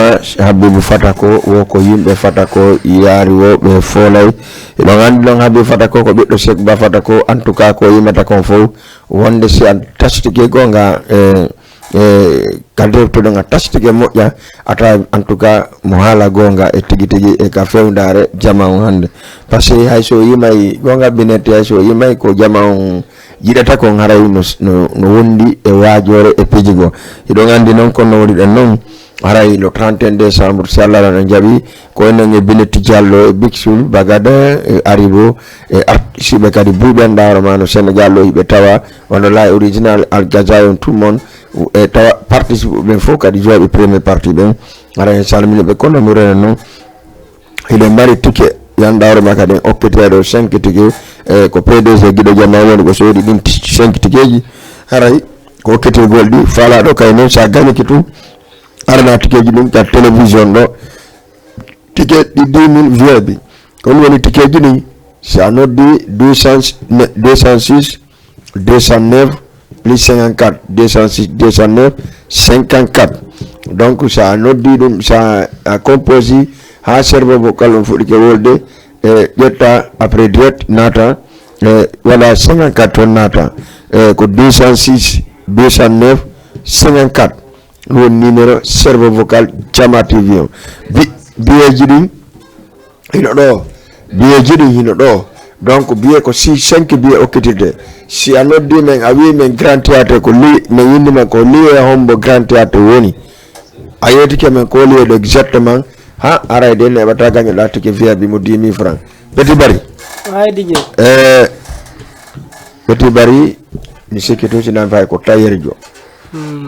mena Habibu Fatako woko yimbe Fatako yari wo be folay do gandi don Habibu Fatako ko biddo Sheikh Ba Fatako en tout cas ko yimata kon fo wonde si an tashtike gonga kadre to nga tashtike moja ata en tout cas muhala gonga e tigi e ka fewndare jamaw hande parce que hay so yimay gonga binete hay so yimay ko jamaw jidata ko ngaray no wondi e wajore e pijigo ido gandi non ko no wodi den non haray le 31 décembre sallallahu na jabi ko en Bineti Diallo e Bixul Bagada e Aribo e artiste kadi buben dawro mano Sénégal lo be tawa wono la original Al Gazayon tout le monde e tawa participe ben fo kadi jobe premier partie ben haray salmini be kono no rena non ido mari ticket yan dawro makade oppetedo 5 ticket ko PDG gido jama woni ko sodi din 5 tikeji haray ko kete goldi fala do kay non sa gani kitu arna tikeji dum ka télévision do ticket di 2000 vieux bi ko woni tikeji ni sa noddi 206 209 plus 54 206 209 54 donc sa noddi dum sa a composé ha servo vocal on fodi ke wolde jetta après direct nata voilà 54 nata ko 206 209 54 le numéro servo vocal Jama TV biye jidi hino do donc biye ko si 5 biye okitide si anoddi men awi men grand théâtre ko li men yindi men ko li e hombo grand théâtre woni ayeti ke men ko li exactement ha ara de ne bata gagné la tike via bi mo 10000 francs Petit Bari ay DJ Petit Bari ni seketo ci nan fay ko tayerjo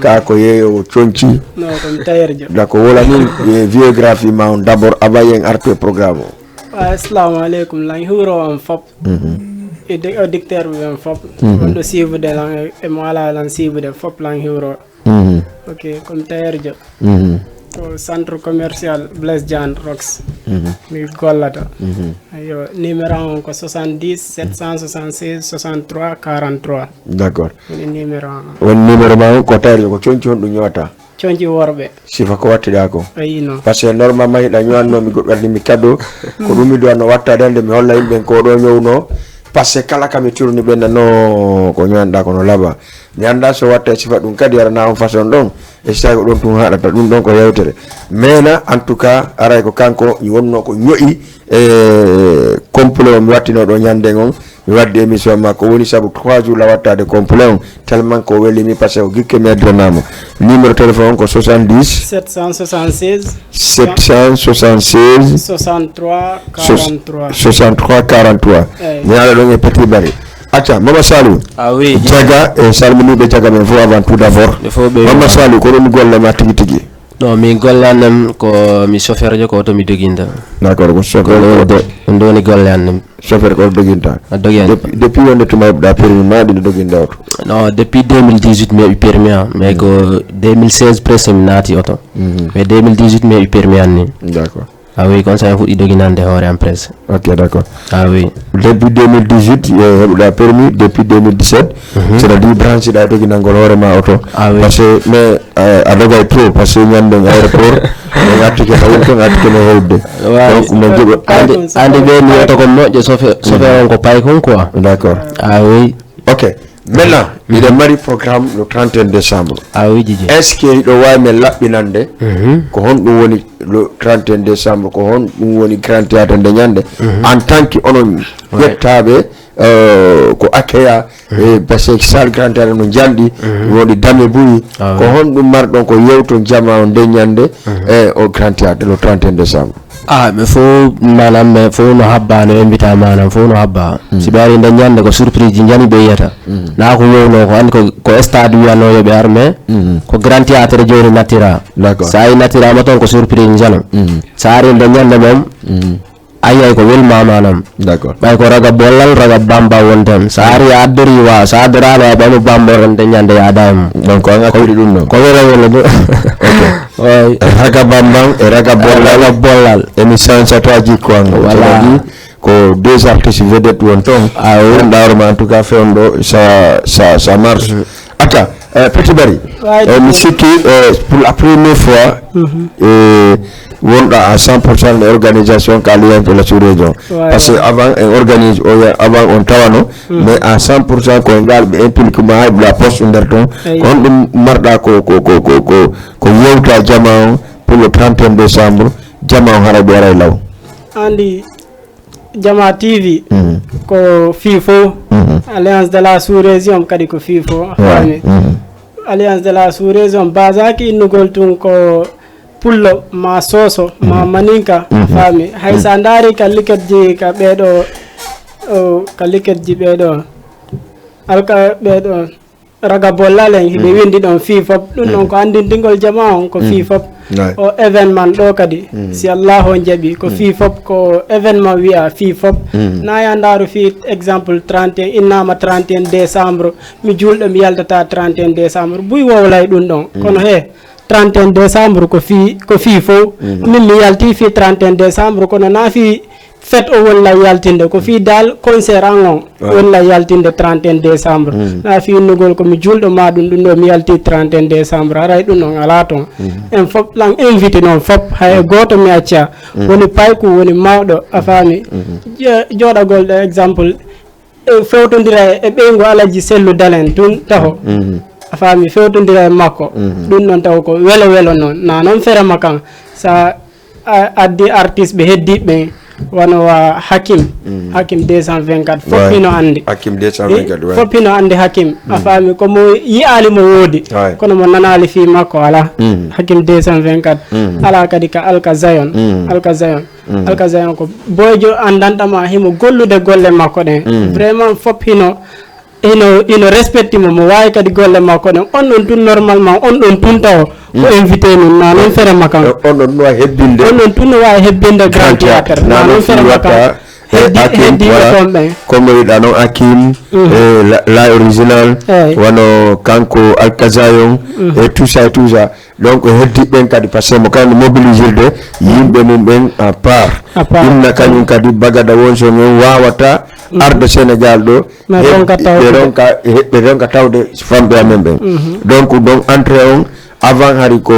ka ko yeyo chonchi no ko tayerjo da ko wala ni biographie ma d'abord abayen arte programme assalamu alaikum lan huro am fop e de auditeur bi am fop on do suivre de lan e mala lan suivre de fop lan huro ok comme tayerjo au centre commercial Blaise Diagne Rox mi gollata ayo numéro ko 70 776 63 43 d'accord woni numéro ma ko tayri ko chonchi on du nyota chonchi worbe sifa ko wattida ko ayino parce que normalement da nyanno mi goddi mi cadeau ko dum mi do no watta dande mi holla yimbe ko do nyowno parce que kala kam turni ben no ko nyanda ko no laba nyanda so watta sifa dum kadi ara na on façon don e sa ko don tun haɗata ɗum ɗon ko yewtere mais en tout cas aray ko kanko ni wonno ko ño'i complet mi wattino ɗo ñande on mi wadde émission makko woni sabu 3 jours la wattade complet on tellement ko welimi par ce que gikke mi addanamo numéro téléphone ko 70 776 776 63 43 63 43 mi ala ɗon e Petit Bari acca Mama Salou ah oui jaga e salmini be jaga men fo avant tout d'abord Mama Salou ko dum golle ma tigi tigi non mi gollanam ko mi chauffeur jo ko to mi doginta d'accord ko chauffeur do ni gollanam chauffeur ko doginta depuis wonde to mabda permis ma di doginta auto non depuis 2018 mi permis mais ko 2016 presque mi nati auto mais 2018 mi permis anni d'accord ah oui comme ça fudi doginande hore en presse ok d'accord ah oui depuis 2018 la permis depuis 2017 c'est-à-dire branche da doginangol hore ma auto parce que mais adoga trop parce que nyande aéroport ngati ke taw ko ngati ke no hewde donc no jogo ande be mi auto ko moje chauffeur on ko pay kon quoi d'accord ah oui ok maintenant il est mari programme le 31 décembre ah oui DJ est-ce que do way men labbinande ko hon dum woni le 31 décembre ko hon dum woni grand théâtre de nyande en tant que onon yettabe ko akeya e parce que sal grand théâtre no jaldi woni dame buyi ko hon dum mardon ko yewto jama on de nyande e au grand théâtre le 31 décembre ah me fo manam me fo no habba no invita manam fo no habba si bari nda nyande ko surprise jani be yata na ko wono ko an ko stade wiano yobe armé ko grand théâtre joni natira sai natira ma ton ko surprise jano sari nda nyande mom ay ko wel manam d'accord bay ko raga bolal raga bamba wonten sari adori wa sadra ba no bamba nda nyande ya dam donc ko nga ko di dum no ko wala wala do ok raga bambang e raga bolal émission sa toaji ko wala ko deux artistes vedettes won ton on dawro ma en tout cas fe on do ça marche ata Petit Barry mi sikki pour la première fois wonɗa à 100% l'organisation qu'Alliance de la sous-région parce que avant on organise avant on tawano mais à 100% ko ngal ɓe implique ma hay la poste nder ton on ɗum marɗa ko yewta jama on pour le 31 décembre jama on hara ɓe waray law andi Jama TV ko FIFO Alliance de la sous-région kadi ko FIFO Alliance de la sous-région basaki innugol tun ko pullo ma soso ma maninka fami hay sa ndari ka liketji ka ɓeɗo ka liketji ɓeɗo alka ɓeɗo raga bollalen hiɓe windi ɗon FIFOP ɗum ɗon ko andintingol jama on ko FIFOP o événement ɗo kadi si Allah on jaɓi ko FIFOP ko événement wiya FIFOP na ya ndaru fi exemple 31 innama 31 décembre mi julɗo mi yaltata 31 décembre buy wowlay ɗum ɗon kono he 31 décembre ko FIFO min mi yalti fi 31 décembre kono na fi fête o walla yaltinde ko fi dal concert an on walla yaltinde 31 décembre na fi nugol ko mi julɗo ma ɗum ɗo mi yalti 31 décembre haray ɗum ɗon ala ton en fop lan invité noon fop hay goto mi acca woni payku woni mawɗo a faami joɗagol ɗo exemple fewtodira e ɓeygu alaji sellu dalen tun taho a faami fewtodira e makko ɗum noon taw ko welo noon na noon ferema kan sa addi artiste ɓe heddiɓe wano wa Hakim 224 fop hino andi Hakim 224 fop hino andi Hakim a faami komo yi'ali mo woodi kono mo nanali fi makko ala Hakim 224 ala kadi ka Alka Zayon ko boyjo andantama himo gollude golle makko ɗen vraiment fop hino respecti mo wawi kadi golle makko ɗen on ɗon tun normalement on ɗon tun taw ko invité nun na noon fere makan on ɗon no wawi hebbinde on ɗon tun no wawi hebbinde grand théâtre na noon fere makan heddiɓe ton ɓen comme wiɗa noon Hakim la original wano kanko Alkazayon et tout ça donc heddiɓe kadi par ce que mo kadi mobilisirde yimɓe mum ɓen à part ɗumna kañum kadi bagada wonso men wawata arde Sénégal ɗo ɓe ronka tawde famɓe amen ɓen donc entrée on avant hari ko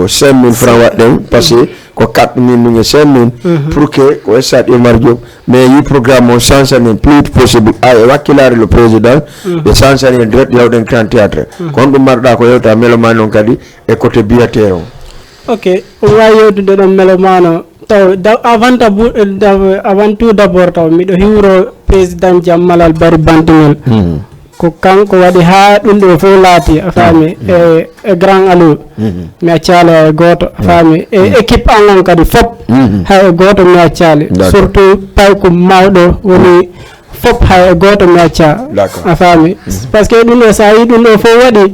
5000 francs waɗɗen parce que ko 4000 nunge 5000 pour que ko Stade Iba Mar Diop mais yi programme on sansani plus possible e wakkilare le président ɓe sansani direct yawɗen grand théâtre kon ɗum marɗa ko yewta melomani on kadi e côté billetére on ok on wawi yewtude ɗon melomano taw avant tout d'abord taw miɗo hiwro président Jammalal Bari Bantingol ko kanko waɗi ha ɗum ɗo fof laati a faami e grand Aliou mi accali hay goto a faami e équipe an on kadi fop hay goto mi accali surtout payko mawɗo woni fop hay goto mi acca a faami par ce que ɗum ɗo sa yi ɗum ɗo fof waɗi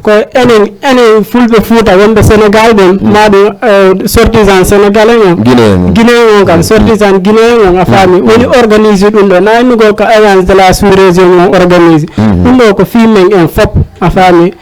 ko enen fulɓe Fouta wonɓe Sénégal ɓen maɗum sortisan sénégalais on guinéen on kam sortisan guinéen on a faami woni organise ɗum ɗo naynugol ko alliance de la sous-région on organise ɗum ɗo ko fimen en fop a faami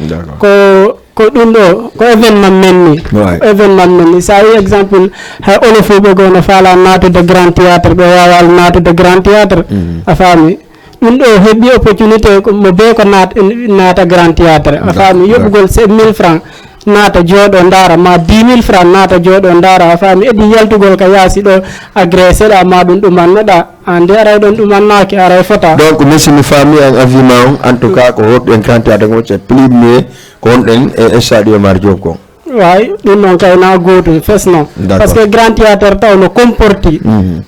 ko ɗum ɗo ko événement men ni sa wi exemple hay olofuɓe goo no faala natude grand théâtre ɓe wawal natude grand théâtre a faami ɗum ɗo heeɓi opportunité mo be ko naata grand théâtre a faami yoɓugol 7000 francs naata jooɗo ndaara ma 10000 francs naata jooɗo ndaara a faami eɗi yaltugol ka yaasi ɗo agressé ɗa ma ɗum ɗumannoɗa ande aray ɗon ɗumannaki aray fota donc merci mi faami en avima on en tout cas ko woɗɗen grand théâtre ngo c'est plus mieux ko wonɗen e Stade Iba Mar Diop ko way ɗum noon kay na gotum fesno par ce que grand théâtre taw no comporti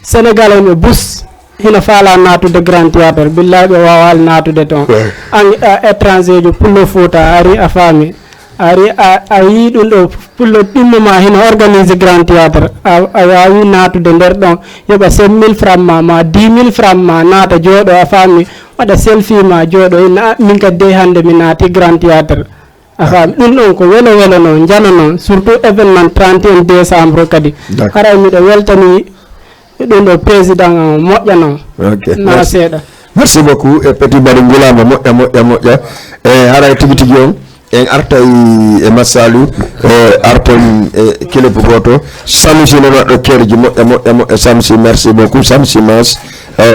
sénégalais ɓe bus hino faala natude grand théâtre billahi ɓe wawali natude toon an étranger jo pullo Fouta ari a faami ari a yi ɗum ɗo pullo ɗimmoma hino organise grand théâtre a wawi natude nder ɗon yoɓa 5000 francs ma 10000 francs ma naata jooɗo a faami waɗa selfie ma jooɗo min kadi de hande mi naati grand théâtre a faami ɗum ɗon ko welo noon jano noon surtout événement 31 décembre kadi haray miɗo weltani ɗum ɗo président o moƴƴa noon na seeɗa merci beaucoup e Petit Barry ngulama moƴƴa e haray tigui on en arta e Massalou arton e kelebu goto Samsi no waɗɗo kerji moƴƴa Samsi merci beaucoup Samsi Mas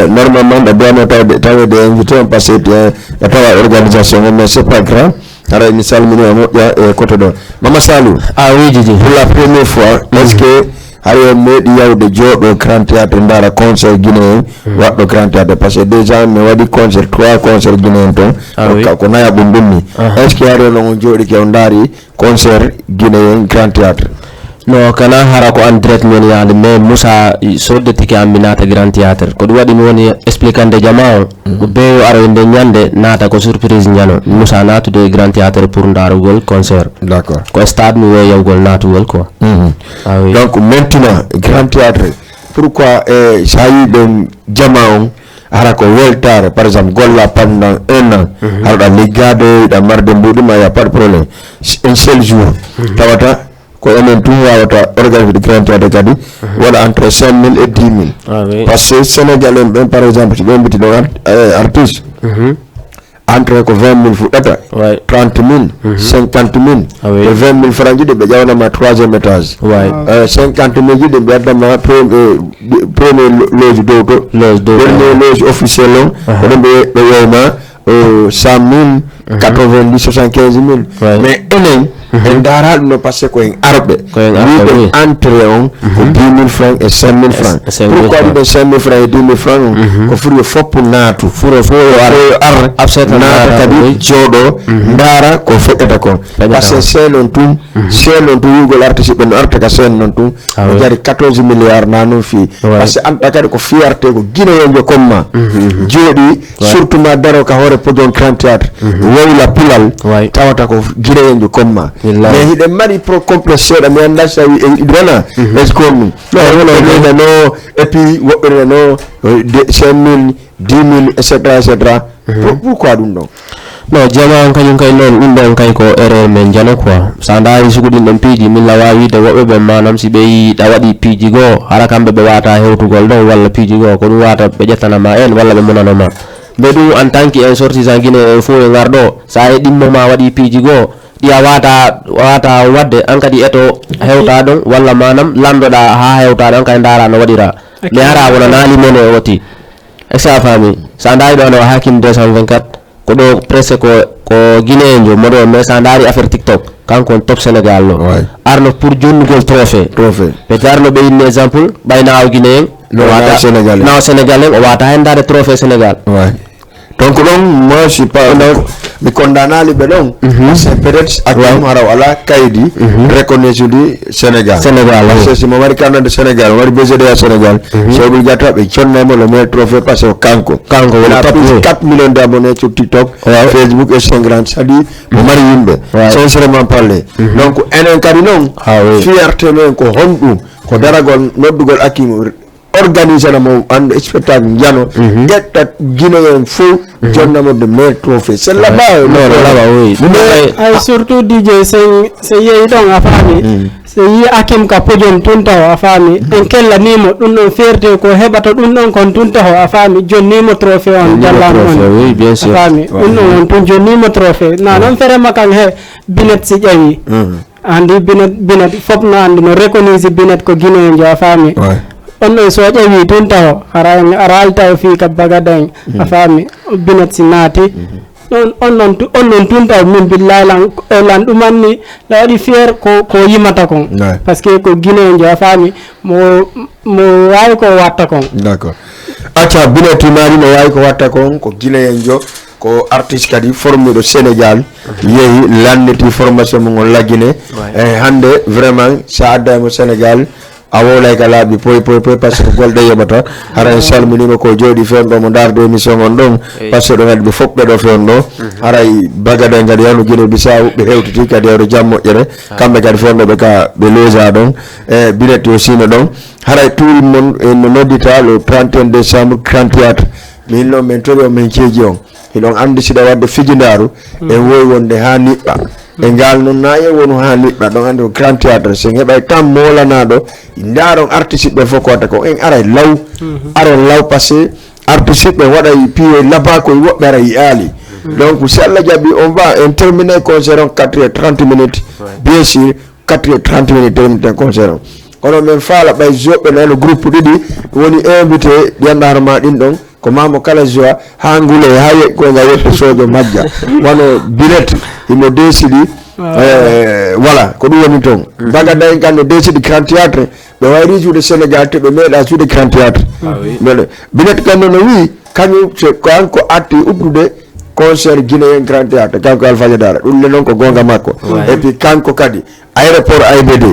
normalement ɗo downo tawde invité on par ce que tawa organisation mais c'est pas grave ara mi salmini moƴƴa e côté ɗon Mama Salou oui Djidji pour la première fois est ce que hayo meeɗi yawde jooɗo Grand Théâtre ndara concert guinéen waɗɗo Grand Théâtre par ce que déjà mi waɗi concert 3 concert guinéen toon ko naya ɓum ɗum ni est ce que haɗo noon on jooɗi on ndaari concert guinéen Grand Théâtre no kana hara ko en direct men yaade mais Moussa sodde tike am mi naata Grand Théâtre ko ɗum waɗi mi woni expliquande jama o ko beeyo aroy nde ñande naata ko surprise ñano Moussa naatude Grand Théâtre pour ndarugol concert d'accord ko stade mi woy yawgol naatugol quoi oui. Donc maintenant Grand Théâtre pourquoi sa yi ɗon jama on hara ko weltare par exemple golla pendant 1 an haɗa liggade ɗa marde mbuɗuma y a pas de problème un seul jour tawata ko enen tum wawata organiser de Grand Théâtre kadi waɗa entre 5 000 et 10 000 par ce que Sénégal en ɓen par exemple so ɓe mbiti ɗon artiste entre ko 20 000 fuɗɗata 30 000 50 000 e 20 000 francs jiɗi ɓe ƴawnama 3e étage 50 000 jiɗi ɓe addama premier loge dow to premier loge officiel on oɗon ɓe yeyma 100 000 90 75 000 mais enen en dara ɗum no par ce que koyen arɓe wiɓe entré on ko 10 000 francs et 5 000 francs pourquoi ɗiɗen 5 000 francs et 10 000 francs on ko furi foppo naatu furo fo ar naata kadi jooɗo ndaara ko feƴƴata kon par ce que seen on tum wugol artiste ɓe no arta ka seen noon tum o jari 14 milliards na noon fi par ce que anɗa kadi ko fierté ko guinéenjo comme ma jooɗi surtout ma daro ka hoore podon Grand Théâtre wowla pulal tawata ko guinéenjo comme ma mais hiɗen mari pro complexe seeɗa mi annda so tawi ɗi wona est ce que on ɗum no et puis woɓɓere no 5 000 10 000 etc pourquoi ɗum ɗon no jama on kañum kay noon ɗum ɗon kay ko erreur men jano quoi sa ndaari suguɗin ɗon piiji min lawa wiide woɓɓe ɓe manam si ɓe yi ɗa waɗi piiji goo hara kamɓe ɓe wata hewtugol ɗon walla piiji goo ko ɗum wata ɓe ƴettanama en walla ɓe monanoma ɓe ɗum en tant que un sortisan guiné en fo e ngarɗo sa e ɗimmoma waɗi piiji goo ɗiya wata wadde an kadi eto hewta ɗon walla manam landoɗa ha hewta ɗon kay ndara no waɗira mais hara wona naali men e oti exa fami sa ndaari ɗo no hakim 224 ko ɗo presque ko guinéenjo moɗo mais sa ndaari affaire TikTok kanko on top Sénégal ɗo arno pour jonnugol trophée ɓe jarno ɓe yinni exemple ɓayna aw guinéen naw sénégalais o wata hen dade trophée Sénégal donc ɗon moi je suis pas mi condamnali ɓe ɗon c'est peut-être akam hara wala kaydi reconnaissudi Sénégal parce que simo wari carte de Sénégal wari BCDA Sénégal c'est obligatoire ɓe connamo le meilleur trophée parce que kanko wona plus 4 millions d'abonnés sur TikTok Facebook et Instagram c'est-à-dire mo mari yimɓe sincèrement parler donc enen kadi noon fierté men ko honɗum ko daragol noddugol akimo organisé mo ande spectacle jano ƴetta guinéen fof jonnamo de meilleur trophée c'est là-bas ay surtout DJ so yeeyi ɗon a faami so yi akim ka podium tunta o a faami en kellanimo ɗum ɗon fierté ko heɓata ɗum ɗon kon tunta o a faami jonnimo trophée on jallama on a faami ɗum ɗon on tun jonnimo trophée na noon ferema kan he binet si ƴawi andi binet fop no andi no reconnaisse binet ko guinéenjo a faami on ɗon so ƴeewi tun taw ara alta o fii ka bagada en a faami binet si naati ɗon on noon tun taw min billahi lan ɗumanni la waɗi fier ko yimata kon par ce que ko guinéenjo a faami mo wawi ko watta kon d'accord acca binet naari no wawi ko watta kon ko guinéenjo ko artiste kadi formé ɗo Sénégal yeehi lanniti formation mo ngol laggine hande vraiment sa addamo Sénégal a wolay ka laaɓi poy par ce que golɗe yoɓata hara en salminima ko jooɗi fewn ɗo mo darde émission on ɗon par ce que ɗo kadi ɓe fof ɓeɗo fewn ɗo haray bagade kadi yano Guinée Bissau ɓe hewtiti kadi yawde jam moƴƴere kamɓe kadi fewn ɗo ɓe ka ɓe loja ɗon binet aussi no ɗon haray tuuri mon no noddita le 31 décembre Grand Théâtre min noon min tori o min ceeji on hiɗon andi siɗa wadde fijindaru en wowi wonde ha niɓɓa e ngal noon naye wonu ha niɓɓa ɗon andi ko Grand Théâtre sen heɓay tan molanaɗo ndaron artiste ɓe fof ko watta ko en aray law aron law par ce que artiste ɓe waɗay piwe laba koye woɓɓe ara yiyaali donc si Allah jaaɓi on va en terminer concert on 4h30 minutes bien sûr 4h30 minutes terminer concert on kono min faala ɓay joɓɓe no groupe ɗiɗi woni invité ɗi anndarma ɗin ɗon ko mamo kala joa ha ngule ha ko nga yetto sojo majja wano bilet imo desidi voilà ko dum woni ton baga day gando desidi grand théâtre be wayri juude Sénégal te be meeda juude grand théâtre bilet gando no wi kanyu ko anko atti ubdude concert guinéen grand théâtre kanko Alpha Diadara dum le non ko gonga makko et puis kanko kadi aéroport AIBD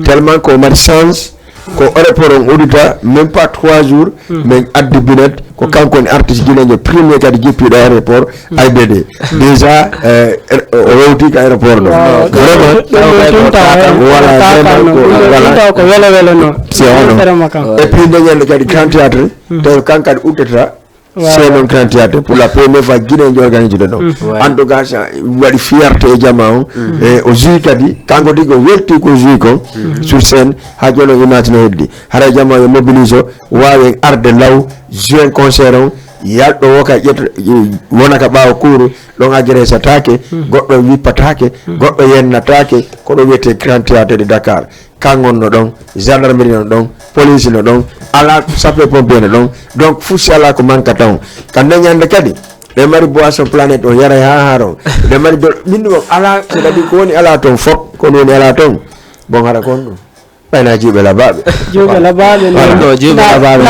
tellement ko mari chance ko aéroport on audita même pas 3 jours mais addi binet ko kanko ni artiste guinéen premier kadi jippido aéroport AIBD déjà o wawti ka aéroport do vraiment voilà ko wele no et puis ndengel kadi grand théâtre to kankadi uddata c'est non grand théâtre pour la première fois Guinée ngi organisé do en tout cas wadi fierté jamao et au jui kadi kanko digo welti ko jui ko sur scène ha jono imagine heddi hara jamao yo mobiliser wawe arde law jouer concert on yaldo woka jet wonaka bawo kuru don agere satake goddo wippatake goddo yennatake ko do wete grand théâtre de Dakar kangon no don gendarmerie no don police no don ala sapeur pompier no don donc fusi ala ko manka taw kan nyande kadi de mari boisson planète o yara ha haro de mari do minno ala ko dadi ko woni ala ton fop ko woni ala ton bon hara kon bayna jibe la babe no jibe la babe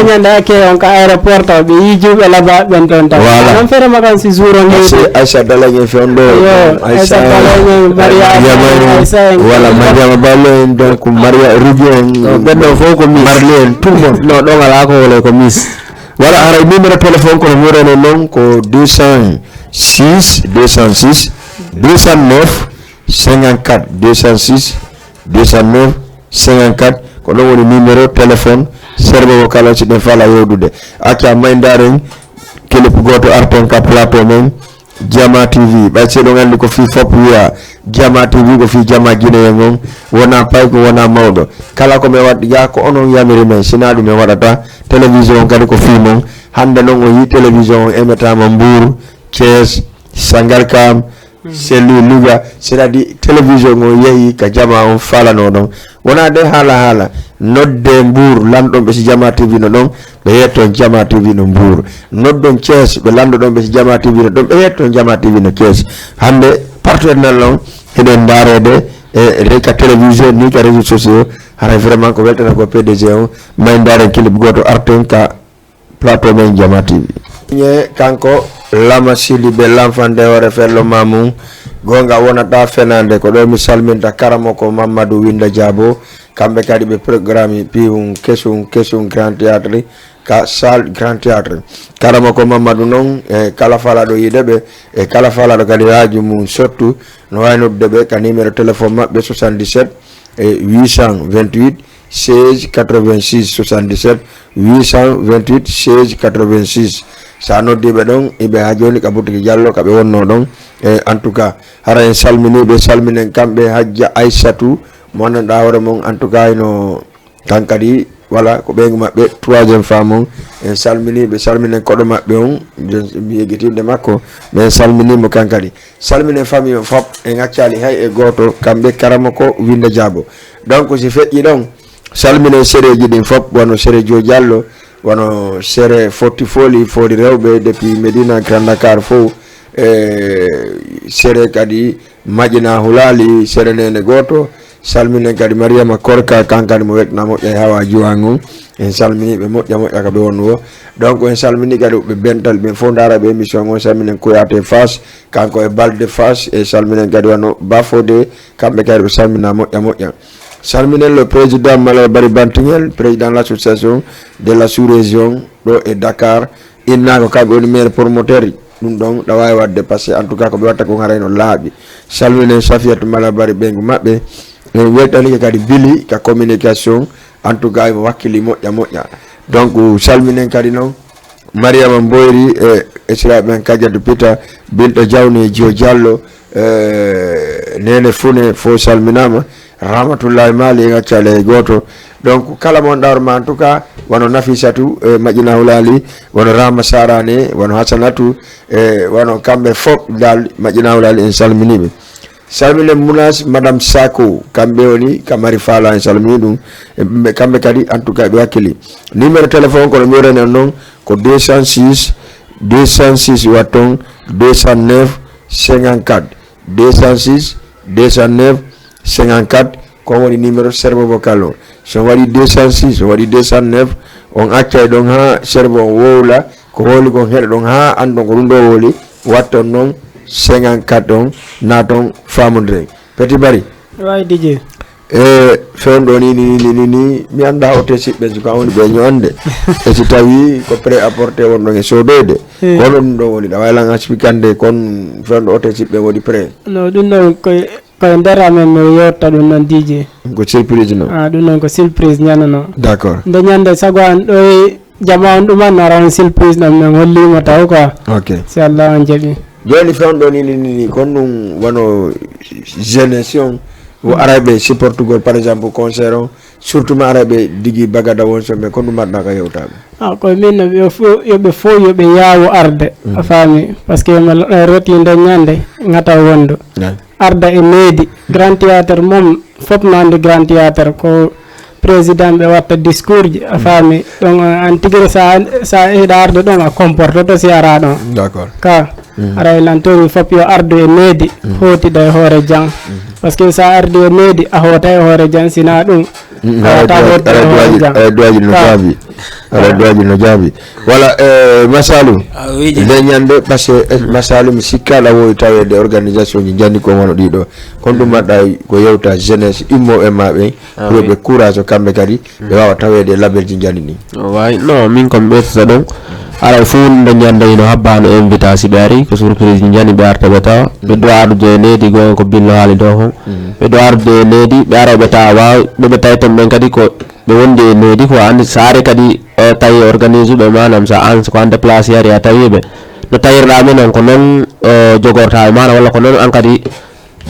nyanda ke on ka aéroport taw bi jibe la babe ben ton taw am fere magan si jour on Aisha dalage fondo Aisha dalage Maria wala Maria Ballo donc Maria Rubien beddo foko mi Marlene tout le monde no don ala ko wala ko miss wala ara numéro téléphone ko mo reno non ko 206 209 54 209 54 ko don woni numéro téléphone serbe ko kala ci de fala yodude acca maydaren kelep goto arton ka plateau men Jama TV ba ce do ngandi ko fi fop wiya Jama TV ko fi Jama Guinée ngom wona pay ko wona mawdo kala ko me waddi ga ko onon yamiri men sinadu me wadata télévision kadi ko fi mon hande non o yi télévision emetama Mbour Thiès Sangalkam Selu Louga c'est-à-dire télévision o yehi ka Jama on falano don wona de hala nodde Mbour lamdo be si Jama TV no don be yetto Jama TV no Mbour noddon Thiès be lamdo don be si Jama TV no don be yetto Jama TV no Thiès hande partenaire non heden darede e reka télévision ni ka réseaux sociaux hara vraiment ko weltana ko PDG on may ndaren clip goto arton ka plateau men Jama TV nye kanko lama sili be l'enfant de ore fello mamu gonga wonata fenande ko do mi salminta karamo ko Mamadou Winda Diabo kambe kadi be programme pium question grand théâtre ka salle grand théâtre karamo ko Mamadou non e kala fala do yidebe e kala fala do kadi raaju mum surtout no wayno debe ka numéro téléphone mabbe 77 et 828 16 86 77 828 16 86 sa noddibe don ibe ha joni ka butiki Diallo ka be wonno don e en tout cas hara en salmini be salminen kambe Hajja Aissatou mo nanda hore mon en tout cas no kankadi wala ko be mabbe troisième femme en salmini be salminen kodo mabbe on mi yegitinde makko be salmini mo kankadi salminen famille fop en acciali hay e goto kambe karamako Winda Diabo donc si feji don salminen sereji din fop wono serejo Diallo wono sere forti foli fodi rewbe depuis Medina Grand Dakar fo sere kadi Majina Hulali sere nene goto salminen kadi Mariama Korka kankadi mo wekna mo hawa juwangu en salmini be modja ka be wonno donc en salmini kadi be bental be fondara be émission on salminen Kouyaté Fass kanko e Balde Fass e salminen kadi wono Bafode kambe kadi be salmina modja salminen le président Malal Bari Bantingel président de l'association de la sous-région do e Dakar inna ko kabe woni maire promoteur dum don da way wadde passer en tout cas ko be watta ko ngarayno laabi salminen Safiatou Malal Bari bengu mabbe en weltani kadi Billy ka communication en tout cas wakili modja donc salminen kadi non Mariama Mboyri e sira ben kadiatu Pita Binta Jawni Jio Diallo nene fune fo salminama Rahmatullahi Mali ngacale goto donc kala mon darma en tout cas wono Nafisatu Majina Hulali wono Rama Sarane wono Hasanatu wono kambe fop dal Majina Hulali en salminibe salmine munas madame Sako kambe oni kamari fala salmini dum kambe kadi en tout cas be wakili numéro téléphone ko mi rene non ko 206 waton 209 54 206 209 54 ko woni numéro servo vocalo so wadi 206 so wadi 209 on acca don ha servo wowla ko holi ko hede don ha andon ko rundo woli watton non 54 on naton famundre petit bari way DJ fendo ni mi anda hote sibbe ko woni be nyonde e ci tawi ko pré apporter won don e sodede ko non do woni da wayla ngaspikande kon fendo hote sibbe wodi pré no dum non ko ndara men mo yotta dum non DJ ko surprise no dum non ko surprise nyanono d'accord nde nyande sagwan do jama on dum na ran surprise nam men holli mo taw quoi ok si Allah on jabi joni fendo ni kon dum wono génération o arabe ci Portugal par exemple concert surtout ma arabe digi bagada won so me kon dum madna ka yewtabe ko min yo fo yobe yaawo arde afami parce que roti nde nyande ngata wondo arda e needi grand théâtre mom fop nande grand théâtre ko président be watta discours ji afami donc an tigre sa e arde don a comporte to si ara don d'accord ka ara lantori fop yo arde e needi hoti da hore jang parce que sa arde e needi a hota e hore jang sina dum doaji no jabi wala masalu le nyande parce que masalu mi sikala wo tawede organisation ni jandi ko wono dido kon dum madda ko yewta jeunesse immo e mabbe pour be courage kambe kadi be wawa tawede label ji jandi ni way no min kom be sadon ala fu nde nyande no habbano invitation bari ko surprise jani be arta beta be do arde nedi go ko billo hali do hon be do arde nedi be ara beta wa be beta to men kadi ko be wonde nedi ko andi sare kadi tay organise be manam sa ans ko ande place yari atawibe no tayir la men ko non jogorta manam wala ko non an kadi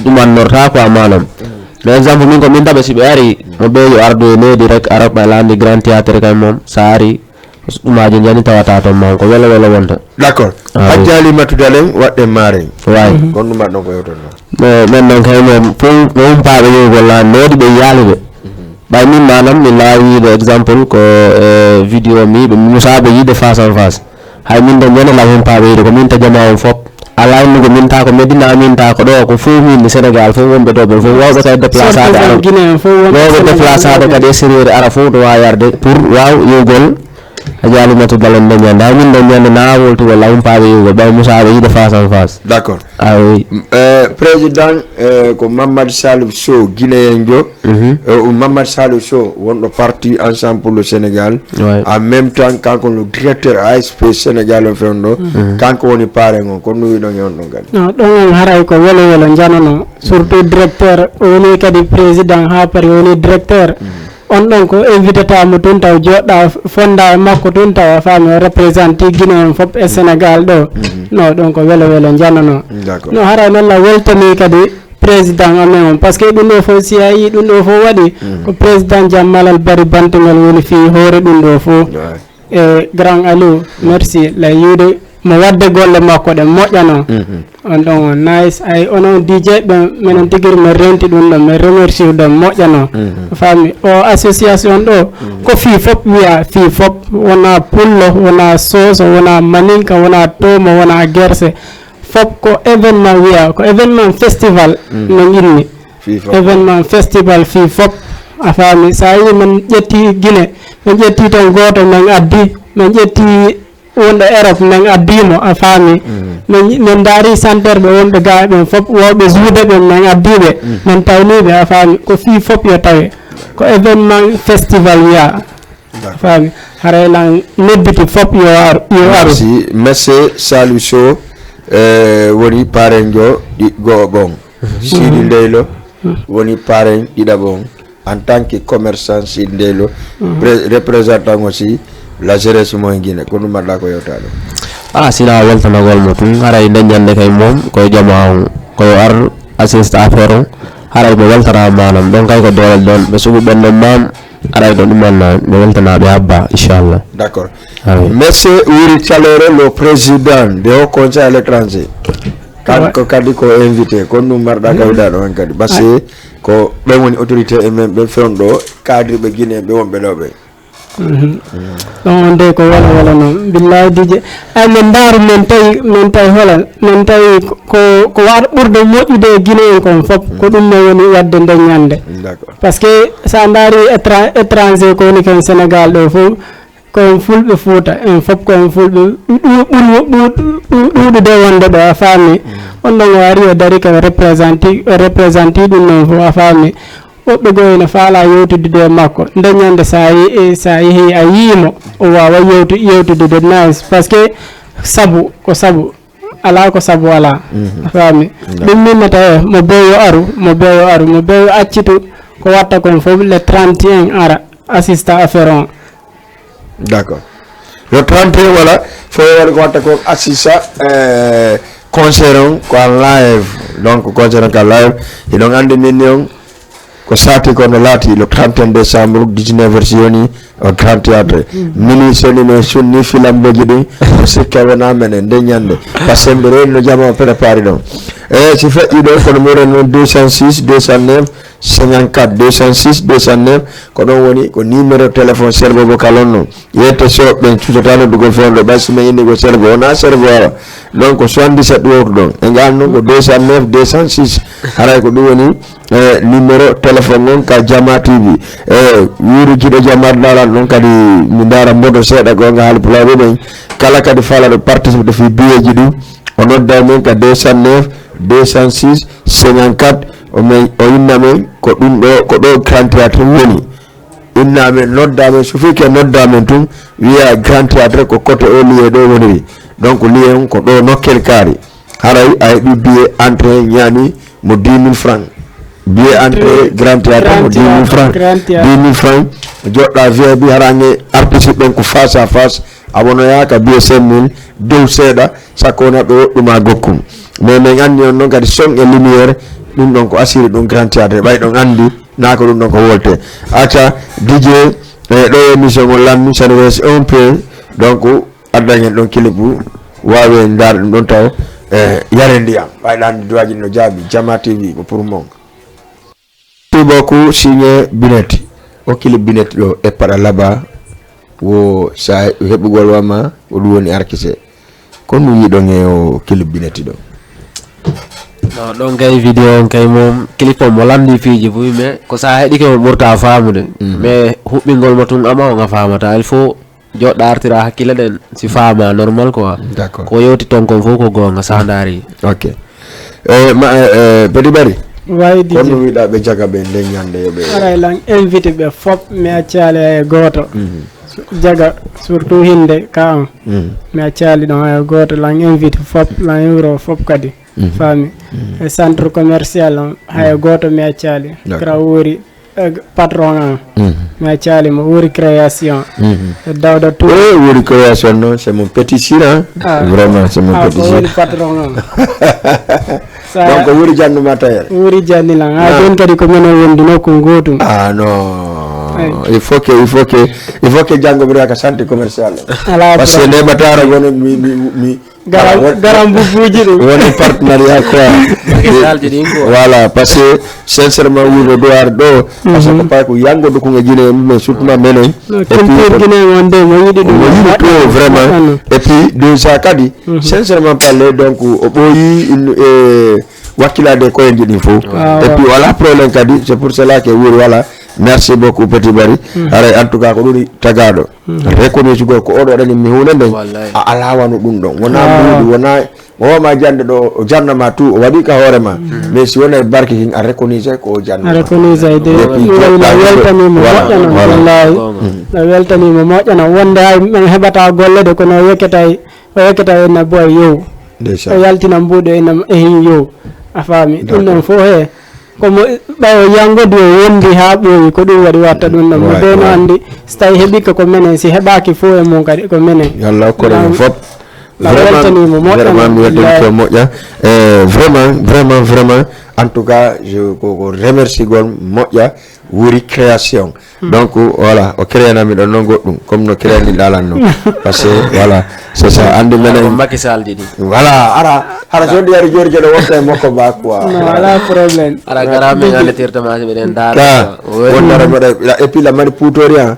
duman norta ko manam par exemple min ko min tabe sibe ari mo be yo arde nedi rek arab balandi grand théâtre kay mom sari umaje jani tawata to man ko wala wonta d'accord ajali matudalen wadde mare way kon dum madno ko yewton men non kay mom fo paabe yo wala nodi be yalibe bay min manam mi lawi de exemple ko video mi be musabe yide face en face hay min do nyana la hen paabe ko min ta jama on fop ala ko min ta ko medina min ta ko do ko fu min Senegal fu wonbe do be fu wawbe kay déplacer da Guinée fu wonbe déplacer da kadi sérieux ara fu do wayarde pour waw yogol ajali matu dalen de nyanda min do nyanda na woltu wala paabe yogol bay musabe yide face en face d'accord ah oui président ko Mamadou Salif Sow guinéen jo Mamadou Salif Sow wondo parti ensemble pour le Sénégal en même temps quand le directeur ASP Sénégal on fendo quand on est paré on ko nuyu do nyon do gal non don haray ko wala janono surtout directeur woni kadi président ha pari woni directeur on don ko invité ta mo tun taw jodda fonda makko tun taw fami représenter Guinée fop e Sénégal do no don ko wala janono no haray non la weltani kadi président amen parce que dum do fo si ayi dum do fo wadi ko président Jammalal Bari Bantingal woni fi hore dum do fo e grand Aliou merci la yude mo wadde golle makko de mojjano on don nice ay onon DJ be menen tigir me renti dum do me remercier do mojjano fami o association do ko fi fop wiya fi fop wona pullo wona soso wona maninka wona tomo wona gerse fop ko événement wiya ko événement festival no ngirni événement festival fi fop a fami sa yi men jetti Guinée men jetti ton goto men addi men jetti wonde Europe men addimo a fami men dari santer be wonde gaabe fop wobe zuude be men addibe men tawnibe a fami ko fi fop yo tawe ko événement festival wiya fami hare lan nebbiti fop yo aru monsieur Salif Sow woni parenjo di go bon Sidi Ndeylo woni paren didabon en tant que commerçant Sidi Ndeylo représentant aussi la jeunesse mo ngine ko dum madla ko yewtado sina weltana gol mutun haray dañande kay mom ko jama ko ar assist affaire haray be weltana manam don kay ko dolal don be subu ben mam haray do dum man be weltana be abba inshallah d'accord monsieur Wuri Thialéré le président de Haut Conseil à l'étranger kanko kadi ko invité ko ɗum marɗa kawɗaɗo hen kadi par ce que ko ɓen woni autorité e men ɓe fewndo kadriɓe guiné ɓe wonɓe ɗo ɓe ɗon nde ko wala noon billahi dije ay min ndaaru min tawi holal min tawi ko waɗa ɓurde moƴƴude e guiné en kon fof ko ɗum ne woni wadde nde ñande par ce que sa ndaari étranger ko woni ken sénégal ɗo fof koyen fulɓe Fouta en fof koyen fulɓe ɗuuɗude wonde ɗo a faami on ɗon o ari o dari ko représenté ɗum noon fof a faami woɓɓe goo ene faala yewtude e makko nde ñande sa yeehi a yiimo o wawa yewtude nice par ce que sabu ala ko sabu ala a faami ɗum minnata e mo beeyo accitu ko watta kon fof le 31 ara assista affaire on d'accord le 31 voilà fo waɗa ko watta ko assista concert on ko en live donc concert on ko live eɗon andi minni on ko sati kono laati le 31 décembre 19h yoni au grand théâtre mini soni no sunni filamboji ɗi o sikka wona men nde ñande par ce que mbe reni no jama o préparé ɗon e si feƴƴi ɗo kono muren noon 206 209 54 206 209 ko ɗon woni ko numéro téléphone serbo vocal on noon yette soɓɓe cutata noddugo fewndo ɓay sima inni ko serbo wona serbo awa donc ko 77 wowto ɗon e ngal noon ko 209 206 haray ko ɗum woni numéro téléphone noon ka Jama TV wiru jiɗo Jama dalan ɗon kadi mi dara modo seeɗa gonga haalpulaɓe ɓen kala kadi falaɗo participe fi biyeji ɗi o nodda men ka 209 206 54 o inna men ko ɗum ɗo ko ɗo grand théâtre woni inna men nodda men so fi ke nodda men tun wiya grand théâtre ko côté o lié ɗo woniri donc lié on ko ɗo nokkel kaari haray a heeɓi billet entrée ñaami mo 10 000 francs billet entrée grand théâtre mo 10 000 francs 10 000 francs joɗɗa VIP harange artiste ɓen ko face à face a wonoyaka billet 5 000 dow seeɗa sakko wona ɓe woɗɗuma gokkum mais min anndi on noon kadi son e lumiére ɗum ɗon ko assuré ɗum grand théâtre ɓay ɗon anndi na ko ɗum ɗon ko wolte acca DJ ɗo émission o lammi sane wees un peu donc addan hen ɗon clip wawi ndaar ɗum ɗon taw yare ndiyam ɓayɗa anndi duwaji no jaabi Jama TV ko pour mon tout beaucoup signé Binet o clip Binet ɗo e paɗa laaɓa wo sa heɓugol wama ko ɗum woni arkise kono ɗum yiɗon e o clip Binet ɗo no ɗon kay vidéo on kay mom clip o mo landi fiiji boyi mais ko sa heɗike mo ɓurta faamude mais huɓɓingol mo tun ama o nga famata il faut joɗɗa artira hakkille ɗen si faama normal quoi d'accord ko yewti ton kon fof ko gonga sa daari ok Petit Bari waydi kono wiɗa ɓe jaga ɓe nde ñande yoɓe aray lan invité ɓe fop mi accali e goto jaga surtout hinde ka on mi accali ɗon e goto lan invité fop lan euro fop kadi faami e centre commercial on hay goto mi accali kra wori patron an mi accali mo wori création e Dawda Tour wori création non c'est mon petit sira vraiment c'est mon petit sira wori patron an donc wori jannu matériel wori janni lan ha don kadi ko menen wondi nokku gotum non il faut que jango ɓuri ka centre commercial par ce que ndeɓatara gono mi garam bubuji ɗum woni partenariat quoi voilà parce que sincèrement wuuro ɗo ar ɗo par ce que ko pay ko yangoɗo ko guiné mais surtout ma menen culture guiné wonde mo yiɗi ɗum mo yiɗi to vraiment et puis déjà kadi sincèrement parler donc o ɓooyi wakkilade koyeji ɗin fof et puis voilà problème kadi c'est pour cela que wuuri voilà merci beaucoup Petit Bari haray en tout cas ko ɗuri tagaɗo reconnu gol ko oɗo waɗani mi hunde nden a alawano ɗum ɗon wona ɓuuɗi wona woma jande ɗo o jannama tout o waɗi ka hoorema mais si wona e barke kin a reconnaisse ko o janna a reconnaisse de weltanimo moƴƴana wallahi a weltanimo moƴƴana wonde hay men heɓata gollede kono yekketa enne boy yow o yaltina mbuɗo e hin yow a faami ɗum ɗon fof he komo ɓawo yangode o wondi ha ɓooyi ko ɗum waɗi watta ɗum ɗon mo deno andi so tawi heeɓika ko menen si heɓaki fo e mum kadi ko menen yallah hokkore fop weltanimo vraiment mi weddani ko moƴƴa vraiment en tout cas je ko remercie gol moƴƴa wuri création donc voilà o créé na mi don non goddum comme no créé ni dalanno parce que voilà c'est ça andi menen Macky Sall didi voilà ara so diari jorje do wotta moko ba quoi wala problème ala garame ngale tirtama be den dara on dara et puis la mari putoria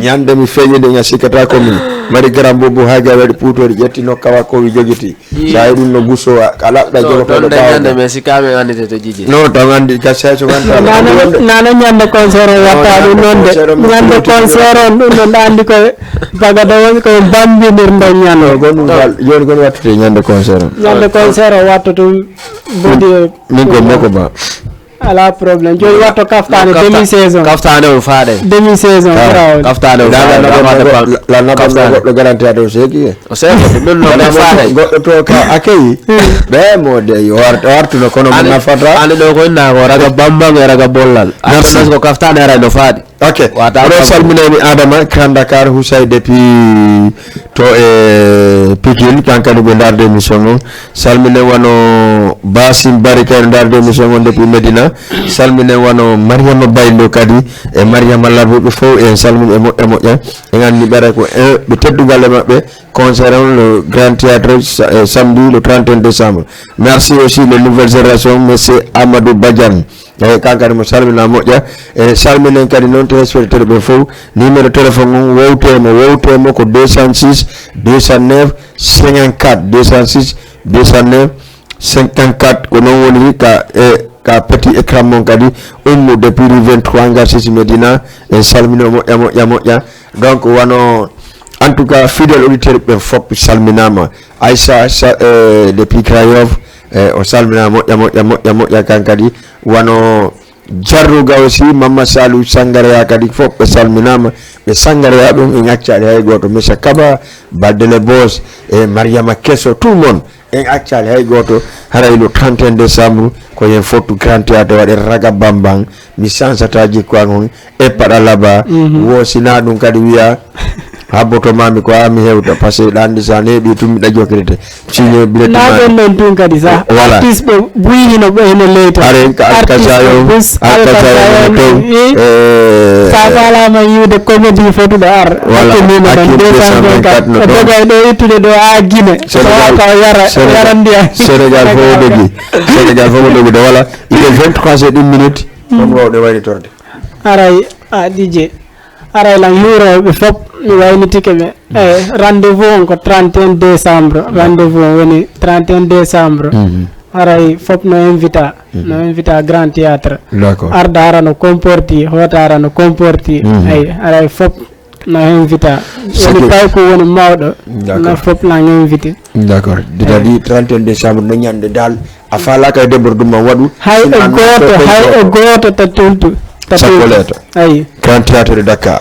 nyande mi feñi de nya sikata ko mi mari garam bobu haga wadi putori jetti no kawa ko wi jogiti sa dum no buso ala da jogo to do nyande me sikame andite to jiji no to ngandi ka sa so nganta nana nyande concert watta dum non de nyande concert non andi ko baga do ko bambinir ndo nyando gonu dal joni gon watte nyande concert watto to bodi min ko moko ba ala problème joni watto kaftane demi saison kaftane o faade demi saison kaftane o la na do garantie do seki o seki non no faade goddo to ka akei be mode yo wartu no kono na fata ande do ko na ko raga bambang raga bollal ande ko kaftane ara do faade ok ro salminani adama Grand Dakar Husay depuis to Pikine kankani be darde mission on salmine wano Basim Barikar darde mission on depuis Medina salmine wano Mariama Baylo kadi e Mariama Labuɓe fo e salmine e moƴƴa e ganni ɓere ko ɓe teddugalle maɓɓe concert le Grand Théâtre samedi le 31 décembre merci aussi les nouvelles générations monsieur Amadou Badiane e kankani mo salmina moƴƴa e salminen kadi noon téléspectateur ɓe fof numéro téléphone mum wowtemo ko 206 209 54 206 209 54 ko noon woni ka petit écran mon kadi ummu depuis le 23 garsis Medina e salmino moƴƴa donc wano en tout cas fidèle auditeur ɓe fop salminama Aïssa depuis Krayof o salmina moƴƴa kankadi wano jarruga aussi Mama Salou Sangareya kadi fof ɓe salminama ɓe Sangareya ɗum en accali hay goto Missa Kaba Badele Bos e Mariama Kesso tout le monde en accali hay goto haray le 31 décembre ko yen fottu Grand Théâtre waɗe raga bambang mi sansata jikkuan on e paɗa laba wosina ɗum kadi wiya habboto mami ko ami hewta par ce que ɗandi sa neeɓi tummi ɗa jokirete signé billet na ɗon non tun kadi sa artiste ɓe buyino ɓe ene leyta are alkasayo to sa falama yiwde comédie fotuɗo ar hakkimino ɗon 224 o dogay ɗo ittude ɗo ha Guinée taw yara ndiya Sénégal fof dogi de voilà il est 23 et 1 minute on wawde waynitorde aray a DJ aray lan hiroɓe fop mi waynitike ɓe rendez-vous on ko 31 décembre rendez-vous on woni 31 décembre aray fop no invita Grand Théâtre d'accord arda ara no comporti hota ara no comporti ay aray fop no invita woni taw ko woni mawɗo no fop lan invité d'accord dadi 31 décembre no ñande dal a falaka e débordement waɗu hay e goto ta tultu sakoleta ay Grand Théâtre de Dakar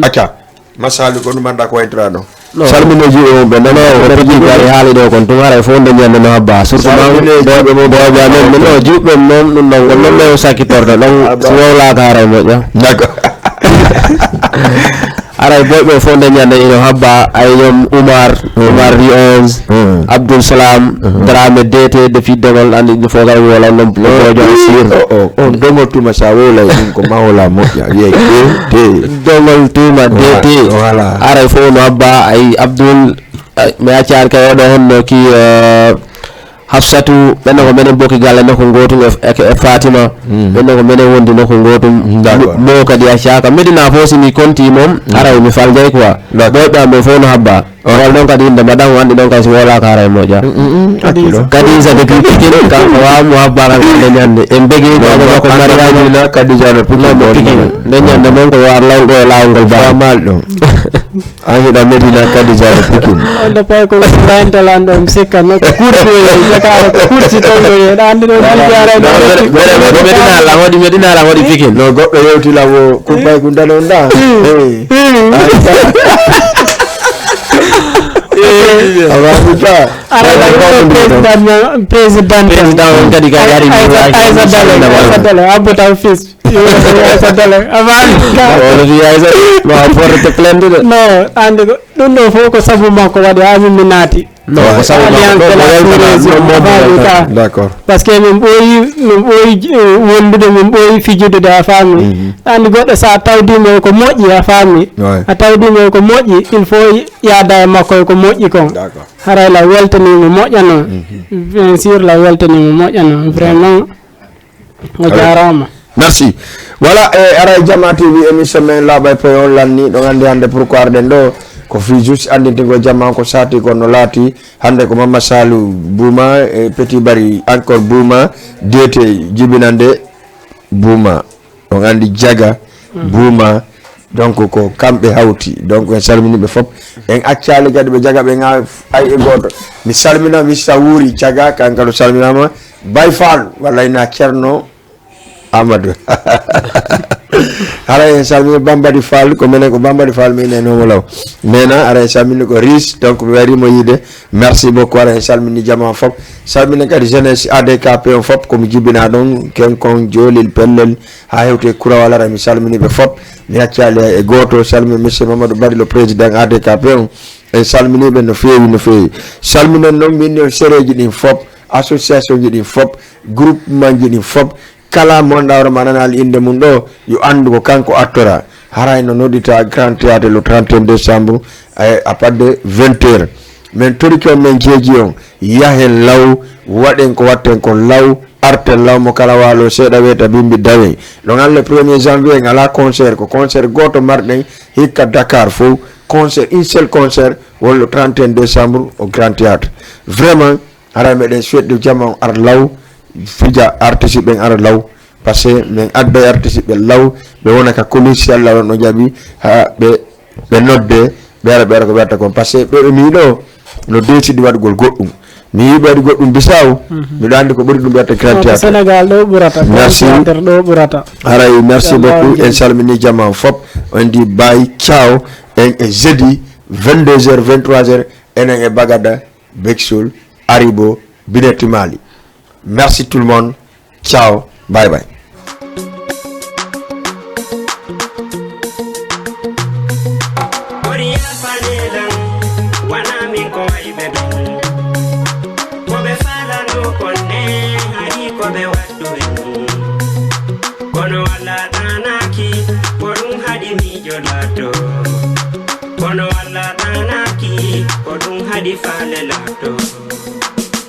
acca masali ko ɗum anda ko waytorano salminoji o ɓe nano reji gari haali ɗo kon tum haray fof nde ñande no habba surtout ɗoɓe mo boja men no juɓɓe noon ɗum ɗon gon noon ɓe sakkitorto ɗon so wowlaka haray moƴƴa d'accord aray boyɓe fof nde ñande ino habba ay ñoom Oumar ri 11 Abdoul Salam Dramé DT depuis dogol andi ɗum fof kay wola ɗon bojo sir on dogol tuma sa wowlay ɗum ko mawola moƴƴa wiye DT dogol tuma DT voilà aray fof no habba ay Abdoul mi accari kay oɗo honno ki Hafsatu ɓenne ko menen bokki galle no ko gotum e Fatima ɓenne ko menen wondi no ko gotum mo kadi a caka Medina fo simi konti mom aray mi faljay quoi ɓoyɓe amen fo no habba wal ɗon kadi inde madame wandi ɗon kay so wolaka haray moƴƴa kadi sa depuis Pikine kanko wawmo habba kan nde ñande en begui ɗo ko mariage kadi jano Pikine nde ñande noon ko war lawɗo e lawol ngol mal ɗon an hiɗa Medina kadi jano Pikine on de pay ko rantalan ɗo mi sikka no ko kurti yakara ko kurti to ɗo ɗa andi ɗo Medina la waɗi Pikine no goɗɗo yewtilamo kumbay ko danon ɗa président kadi ka yari Aïssa Dale abota fils Aïssa Dale avant no porte plainte de no ande ɗum ɗo fof ko sabu makko waɗi ha min mi naati non ko sabu d'accord par ce que min ɓooyi wondude min ɓooyi fijudude a faami andi goɗɗo sa tawdimo ko moƴƴi a faami a tawdimo ko moƴƴi il faut yaada e makko ko moƴƴi kon haray la weltanimo moƴƴano bien sûr la weltanimo moƴƴano vraiment o jarama merci voilà e ara Jama TV émission men laaɓa e peyon lanni ɗo andi hande pourquoi arɗen ɗo ko fi juste andintigo Jama ko sati kono laati hande ko Mama Salou Bouma e Petit Bari encore Bouma dete jibinande Bouma ɗon andi Jaga Bouma donc ko kamɓe hawti donc en salminiɓe fop en accali kadi ɓe Jaga ɓe ga ay e goto mi salmina Mr Wuri Jaga kanka ɗo salminama Bay Fall walla ina Ceerno Amadou ara en salmini Bambadi Fall ko menen ko Bambadi Fall min en homolaw mena ara en salmini ko Riche donc mi warimo yide merci beaucoup ara en salmini Jama fop salmini kadi jeunesse ADKP on fop komi jibina ɗon kenkon jolil pellel ha hewte kurawal ara mi salmini ɓe fop mi accali e goto salmini monsieur Mamadou Bari le président ADKP on en salminiɓe no fewi salminen noon min on séréji ɗin fop association ji ɗin fop groupement ji ɗin fop kala mondawro mananal inde mum ɗo yo andu ko kanko actora haray no noddita grand théâtre le 31 décembre à partir de 20h men toriki on men jeeji on yahen law waɗen ko watten kon law arten law mo kala walo seeɗa weta bimbi dawe ɗon alle 1er janvier ngala concert ko concert goto marɗen hikka Dakar fof concert un seul concert won le 31 décembre au grand théâtre vraiment haray meɗen suedde Jama ar law fija artiste ɓen ara law par ce que min adda artiste ɓe law ɓe wona ka commercial Allah no jaaɓi ha ɓe nodde ɓe ara ko ɓerta kon par ce que ɓeɗo mi ɗo no décidi waɗgol goɗɗum mi yiɓi waɗi goɗɗum Bisaw miɗo andi ko ɓuri ɗum ɓerta grand théâtre Sénégal ɗo ɓurata merci ɗo ɓurata haray merci beaucoup en salmini Jama fop on dit bye ciao en e jeudi 22h 23h enen e Bagada Bexol Aribo Bineti Mali. Merci tout le monde. Ciao. Bye bye. Kono wala tanaki, kodung hadi fale lato.